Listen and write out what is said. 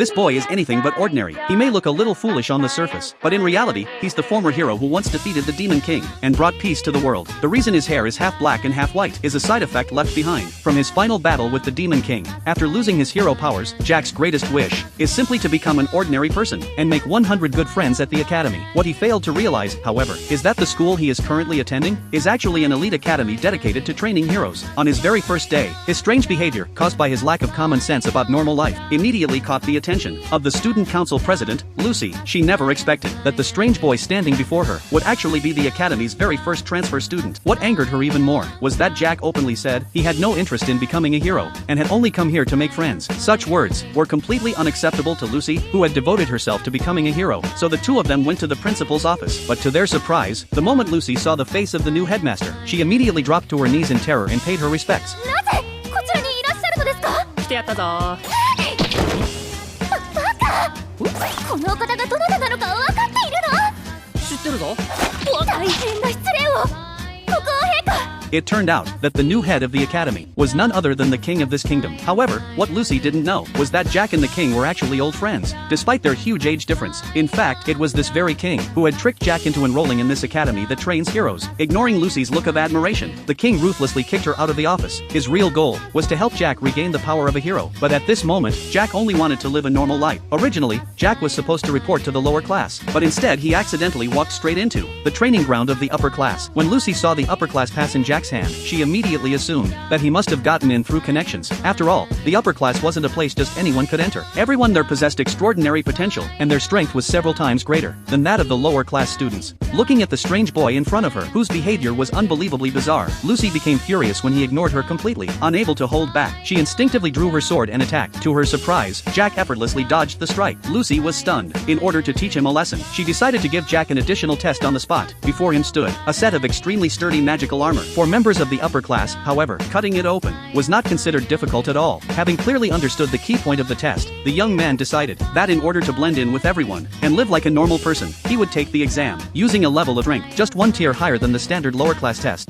This boy is anything but ordinary. He may look a little foolish on the surface, but in reality, he's the former hero who once defeated the Demon King and brought peace to the world. The reason his hair is half black and half white is a side effect left behind from his final battle with the Demon King. After losing his hero powers, Jack's greatest wish is simply to become an ordinary person and make 100 good friends at the academy. What he failed to realize, however, is that the school he is currently attending is actually an elite academy dedicated to training heroes. On his very first day, his strange behavior, caused by his lack of common sense about normal life, immediately caught the attention of the student council president, Lucy. She never expected that the strange boy standing before her would actually be the academy's very first transfer student. What angered her even more was that Jack openly said he had no interest in becoming a hero and had only come here to make friends. Such words were completely unacceptable to Lucy, who had devoted herself to becoming a hero. So the two of them went to the principal's office. But to their surprise, the moment Lucy saw the face of the new headmaster, she immediately dropped to her knees in terror and paid her respects. なぜこちらにいらっしゃるのですか？来てやったぞー。バカ！このお方がどなたなのか分かっているの？知ってるぞ。大変な失礼を。国王陛下。 It turned out that the new head of the academy was none other than the king of this kingdom. However, what Lucy didn't know was that Jack and the king were actually old friends, despite their huge age difference. In fact, it was this very king who had tricked Jack into enrolling in this academy that trains heroes. Ignoring Lucy's look of admiration, the king ruthlessly kicked her out of the office. His real goal was to help Jack regain the power of a hero, but at this moment, Jack only wanted to live a normal life. Originally, Jack was supposed to report to the lower class, but instead he accidentally walked straight into the training ground of the upper class. When Lucy saw the upper class pass in Jack's hand, she immediately assumed that he must have gotten in through connections. After all, the upper class wasn't a place just anyone could enter. Everyone there possessed extraordinary potential, and their strength was several times greater than that of the lower class students. Looking at the strange boy in front of her, whose behavior was unbelievably bizarre, Lucy became furious when he ignored her completely. Unable to hold back, she instinctively drew her sword and attacked. To her surprise, Jack effortlessly dodged the strike. Lucy was stunned. In order to teach him a lesson, she decided to give Jack an additional test on the spot. Before him stood a set of extremely sturdy magical armor. For members of the upper class, however, cutting it open was not considered difficult at all. Having clearly understood the key point of the test, the young man decided that in order to blend in with everyone and live like a normal person, he would take the exam, using a level of rank just one tier higher than the standard lower class test.